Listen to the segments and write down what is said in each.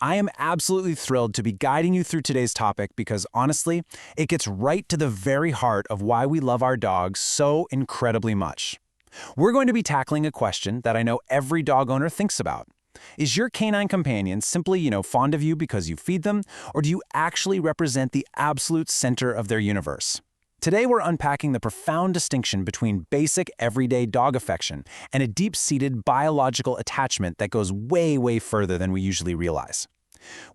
I am absolutely thrilled to be guiding you through today's topic because honestly, it gets right to the very heart of why we love our dogs so incredibly much. We're going to be tackling a question that I know every dog owner thinks about. Is your canine companion simply, fond of you because you feed them, or do you actually represent the absolute center of their universe? Today we're unpacking the profound distinction between basic everyday dog affection and a deep-seated biological attachment that goes way, way further than we usually realize.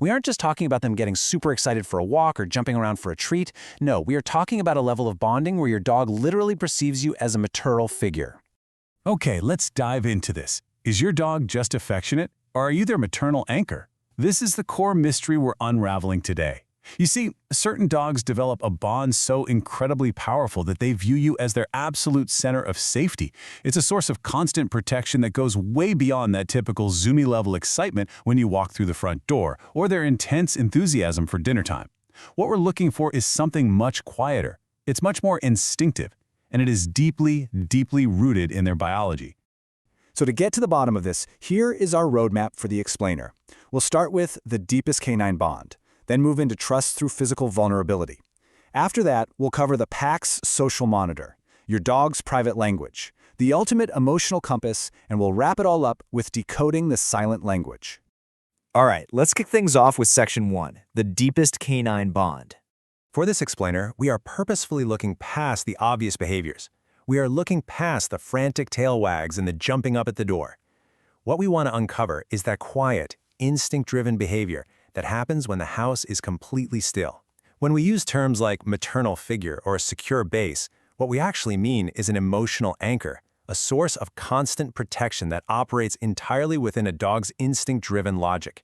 We aren't just talking about them getting super excited for a walk or jumping around for a treat. No, we are talking about a level of bonding where your dog literally perceives you as a maternal figure. Okay, let's dive into this. Is your dog just affectionate, or are you their maternal anchor? This is the core mystery we're unraveling today. You see, certain dogs develop a bond so incredibly powerful that they view you as their absolute center of safety. It's a source of constant protection that goes way beyond that typical zoomy-level excitement when you walk through the front door, or their intense enthusiasm for dinner time. What we're looking for is something much quieter. It's much more instinctive, and it is deeply, deeply rooted in their biology. So to get to the bottom of this, here is our roadmap for the explainer. We'll start with the deepest canine bond, then move into trust through physical vulnerability. After that, we'll cover the PACS social monitor, your dog's private language, the ultimate emotional compass, and we'll wrap it all up with decoding the silent language. All right, let's kick things off with Section 1, the deepest canine bond. For this explainer, we are purposefully looking past the obvious behaviors. We are looking past the frantic tail wags and the jumping up at the door. What we want to uncover is that quiet, instinct-driven behavior that happens when the house is completely still. When we use terms like maternal figure or a secure base, what we actually mean is an emotional anchor, a source of constant protection that operates entirely within a dog's instinct-driven logic.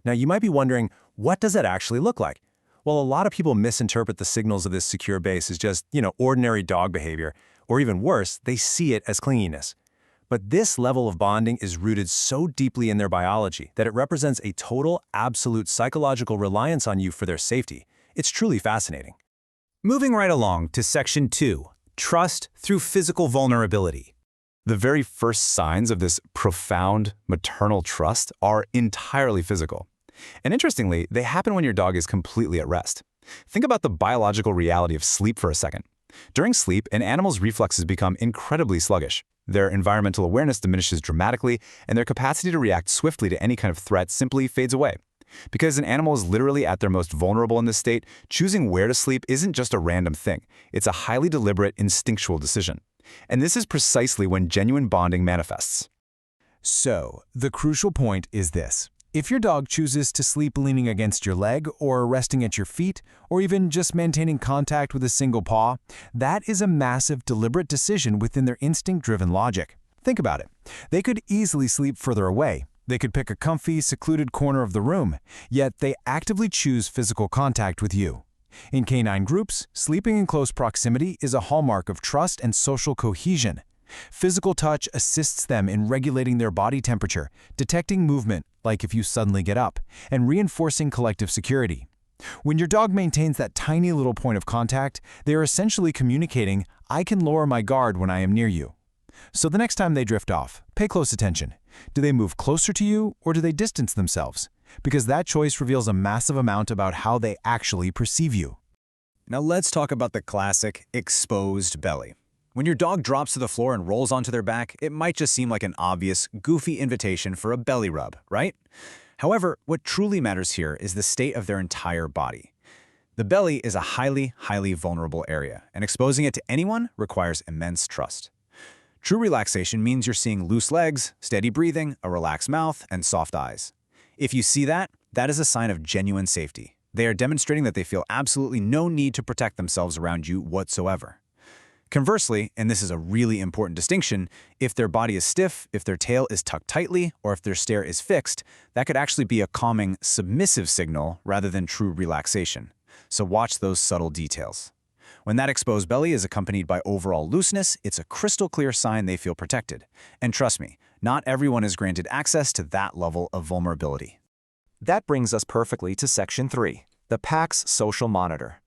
Now, you might be wondering, what does that actually look like? Well, a lot of people misinterpret the signals of this secure base as just, ordinary dog behavior, or even worse, they see it as clinginess. But this level of bonding is rooted so deeply in their biology that it represents a total, absolute psychological reliance on you for their safety. It's truly fascinating. Moving right along to Section 2, trust through physical vulnerability. The very first signs of this profound maternal trust are entirely physical. And interestingly, they happen when your dog is completely at rest. Think about the biological reality of sleep for a second. During sleep, an animal's reflexes become incredibly sluggish. Their environmental awareness diminishes dramatically, and their capacity to react swiftly to any kind of threat simply fades away. Because an animal is literally at their most vulnerable in this state, choosing where to sleep isn't just a random thing. It's a highly deliberate, instinctual decision. And this is precisely when genuine bonding manifests. So, the crucial point is this. If your dog chooses to sleep leaning against your leg or resting at your feet, or even just maintaining contact with a single paw, that is a massive, deliberate decision within their instinct-driven logic. Think about it. They could easily sleep further away. They could pick a comfy, secluded corner of the room, yet they actively choose physical contact with you. In canine groups, sleeping in close proximity is a hallmark of trust and social cohesion. Physical touch assists them in regulating their body temperature, detecting movement, like if you suddenly get up, and reinforcing collective security. When your dog maintains that tiny little point of contact, they are essentially communicating, "I can lower my guard when I am near you." So the next time they drift off, pay close attention. Do they move closer to you, or do they distance themselves? Because that choice reveals a massive amount about how they actually perceive you. Now let's talk about the classic exposed belly. When your dog drops to the floor and rolls onto their back, it might just seem like an obvious, goofy invitation for a belly rub, right? However, what truly matters here is the state of their entire body. The belly is a highly, highly vulnerable area, and exposing it to anyone requires immense trust. True relaxation means you're seeing loose legs, steady breathing, a relaxed mouth, and soft eyes. If you see that, that is a sign of genuine safety. They are demonstrating that they feel absolutely no need to protect themselves around you whatsoever. Conversely, and this is a really important distinction, if their body is stiff, if their tail is tucked tightly, or if their stare is fixed, that could actually be a calming, submissive signal rather than true relaxation. So watch those subtle details. When that exposed belly is accompanied by overall looseness, it's a crystal clear sign they feel protected. And trust me, not everyone is granted access to that level of vulnerability. That brings us perfectly to Section 3, the PACS social monitor.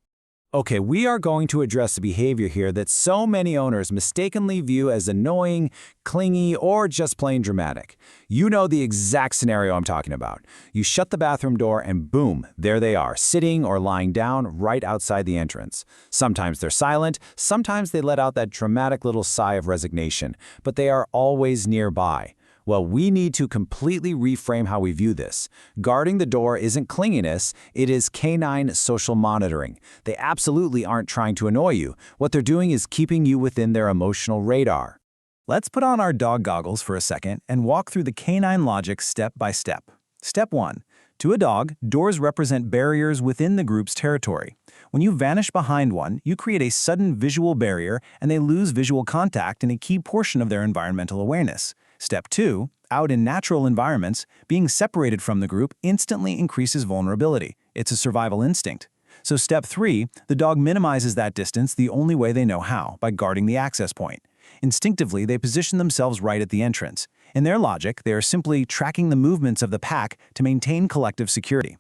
Okay, we are going to address a behavior here that so many owners mistakenly view as annoying, clingy, or just plain dramatic. You know the exact scenario I'm talking about. You shut the bathroom door and boom, there they are, sitting or lying down right outside the entrance. Sometimes they're silent, sometimes they let out that dramatic little sigh of resignation, but they are always nearby. Well, we need to completely reframe how we view this. Guarding the door isn't clinginess, it is canine social monitoring. They absolutely aren't trying to annoy you. What they're doing is keeping you within their emotional radar. Let's put on our dog goggles for a second and walk through the canine logic step by step. Step 1. To a dog, doors represent barriers within the group's territory. When you vanish behind one, you create a sudden visual barrier and they lose visual contact in a key portion of their environmental awareness. Step 2. Out in natural environments, being separated from the group instantly increases vulnerability. It's a survival instinct. So step 3, the dog minimizes that distance the only way they know how, by guarding the access point. Instinctively, they position themselves right at the entrance. In their logic, they are simply tracking the movements of the pack to maintain collective security.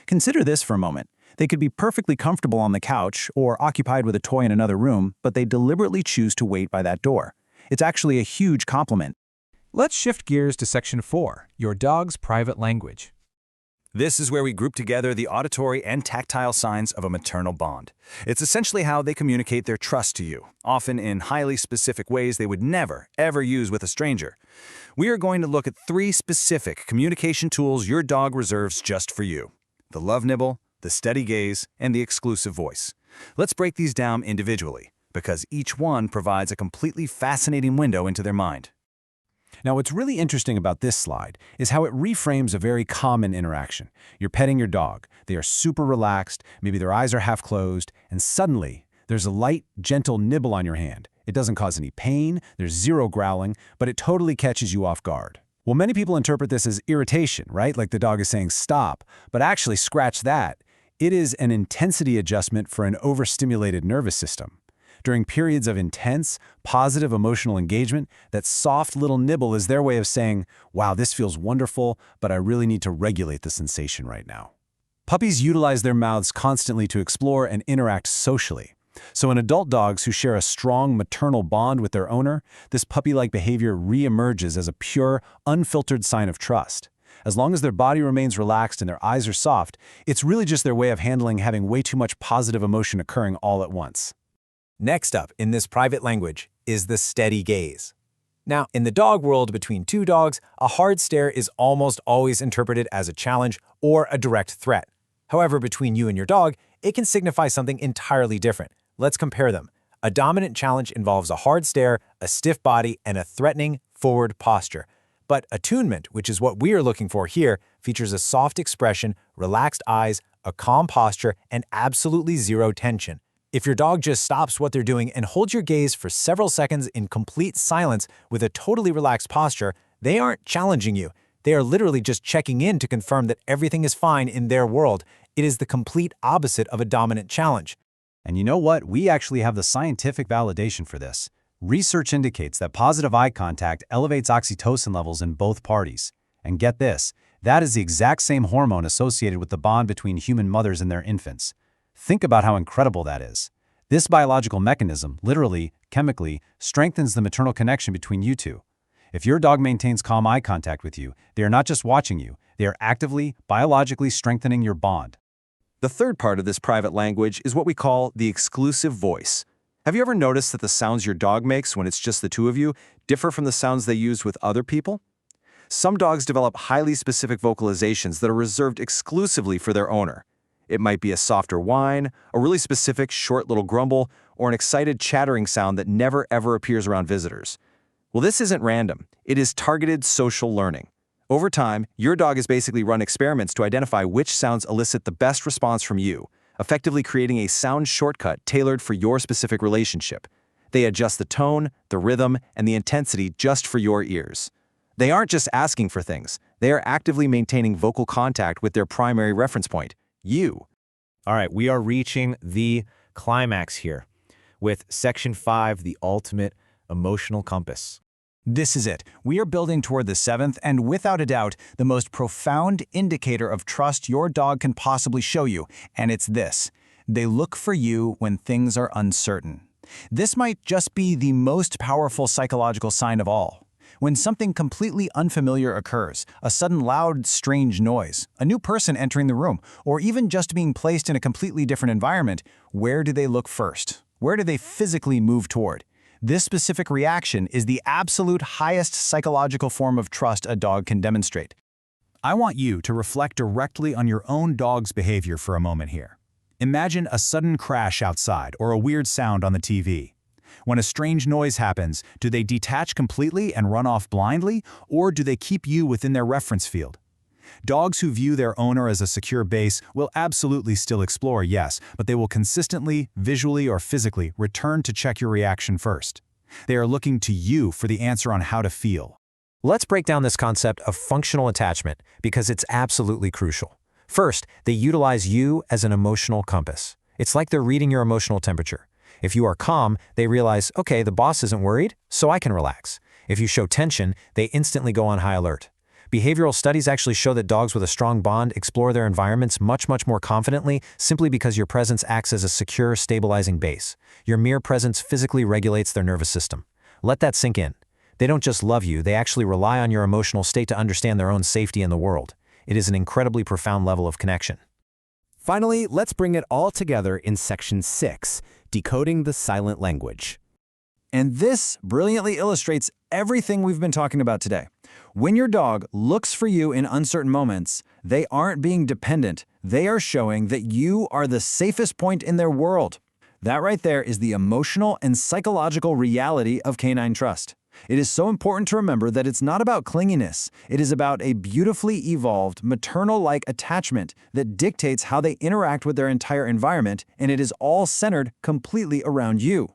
Consider this for a moment. They could be perfectly comfortable on the couch or occupied with a toy in another room, but they deliberately choose to wait by that door. It's actually a huge compliment. Let's shift gears to Section 4, your dog's private language. This is where we group together the auditory and tactile signs of a maternal bond. It's essentially how they communicate their trust to you, often in highly specific ways they would never, ever use with a stranger. We are going to look at 3 specific communication tools your dog reserves just for you: the love nibble, the steady gaze, and the exclusive voice. Let's break these down individually, because each one provides a completely fascinating window into their mind. Now, what's really interesting about this slide is how it reframes a very common interaction. You're petting your dog. They are super relaxed, maybe their eyes are half closed, and suddenly there's a light, gentle nibble on your hand. It doesn't cause any pain, there's zero growling, but it totally catches you off guard. Well, many people interpret this as irritation, right? Like the dog is saying stop, but actually scratch that. It is an intensity adjustment for an overstimulated nervous system. During periods of intense, positive emotional engagement, that soft little nibble is their way of saying, wow, this feels wonderful, but I really need to regulate the sensation right now. Puppies utilize their mouths constantly to explore and interact socially. So in adult dogs who share a strong maternal bond with their owner, this puppy-like behavior re-emerges as a pure, unfiltered sign of trust. As long as their body remains relaxed and their eyes are soft, it's really just their way of handling having way too much positive emotion occurring all at once. Next up in this private language is the steady gaze. Now, in the dog world between two dogs, a hard stare is almost always interpreted as a challenge or a direct threat. However, between you and your dog, it can signify something entirely different. Let's compare them. A dominant challenge involves a hard stare, a stiff body, and a threatening forward posture. But attunement, which is what we are looking for here, features a soft expression, relaxed eyes, a calm posture, and absolutely zero tension. If your dog just stops what they're doing and holds your gaze for several seconds in complete silence with a totally relaxed posture, they aren't challenging you. They are literally just checking in to confirm that everything is fine in their world. It is the complete opposite of a dominant challenge. And you know what? We actually have the scientific validation for this. Research indicates that positive eye contact elevates oxytocin levels in both parties. And get this, that is the exact same hormone associated with the bond between human mothers and their infants. Think about how incredible that is. This biological mechanism, literally, chemically, strengthens the maternal connection between you two. If your dog maintains calm eye contact with you, they are not just watching you, they are actively, biologically strengthening your bond. The third part of this private language is what we call the exclusive voice. Have you ever noticed that the sounds your dog makes when it's just the two of you differ from the sounds they use with other people? Some dogs develop highly specific vocalizations that are reserved exclusively for their owner. It might be a softer whine, a really specific short little grumble, or an excited chattering sound that never ever appears around visitors. Well, this isn't random. It is targeted social learning. Over time, your dog has basically run experiments to identify which sounds elicit the best response from you, effectively creating a sound shortcut tailored for your specific relationship. They adjust the tone, the rhythm, and the intensity just for your ears. They aren't just asking for things. They are actively maintaining vocal contact with their primary reference point, you. All right, we are reaching the climax here with Section 5, the ultimate emotional compass. This is it. We are building toward the 7th and, without a doubt, the most profound indicator of trust your dog can possibly show you, and it's this. They look for you when things are uncertain. This might just be the most powerful psychological sign of all. When something completely unfamiliar occurs, a sudden loud, strange noise, a new person entering the room, or even just being placed in a completely different environment, where do they look first? Where do they physically move toward? This specific reaction is the absolute highest psychological form of trust a dog can demonstrate. I want you to reflect directly on your own dog's behavior for a moment here. Imagine a sudden crash outside or a weird sound on the TV. When a strange noise happens, do they detach completely and run off blindly, or do they keep you within their reference field? Dogs who view their owner as a secure base will absolutely still explore, yes, but they will consistently, visually or physically, return to check your reaction first. They are looking to you for the answer on how to feel. Let's break down this concept of functional attachment because it's absolutely crucial. First, they utilize you as an emotional compass. It's like they're reading your emotional temperature. If you are calm, they realize, okay, the boss isn't worried, so I can relax. If you show tension, they instantly go on high alert. Behavioral studies actually show that dogs with a strong bond explore their environments much more confidently simply because your presence acts as a secure, stabilizing base. Your mere presence physically regulates their nervous system. Let that sink in. They don't just love you, they actually rely on your emotional state to understand their own safety in the world. It is an incredibly profound level of connection. Finally, let's bring it all together in Section 6, Decoding the Silent Language. And this brilliantly illustrates everything we've been talking about today. When your dog looks for you in uncertain moments, they aren't being dependent. They are showing that you are the safest point in their world. That right there is the emotional and psychological reality of canine trust. It is so important to remember that it's not about clinginess. It is about a beautifully evolved, maternal-like attachment that dictates how they interact with their entire environment, and it is all centered completely around you.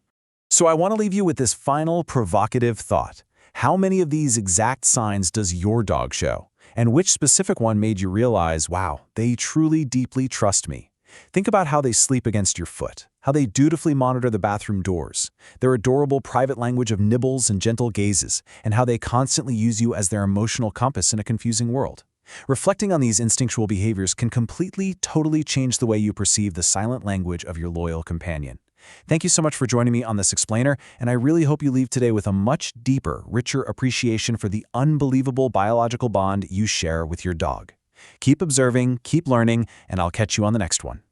So I want to leave you with this final provocative thought. How many of these exact signs does your dog show? And which specific one made you realize, wow, they truly deeply trust me? Think about how they sleep against your foot, how they dutifully monitor the bathroom doors, their adorable private language of nibbles and gentle gazes, and how they constantly use you as their emotional compass in a confusing world. Reflecting on these instinctual behaviors can completely, totally change the way you perceive the silent language of your loyal companion. Thank you so much for joining me on this explainer, and I really hope you leave today with a much deeper, richer appreciation for the unbelievable biological bond you share with your dog. Keep observing, keep learning, and I'll catch you on the next one.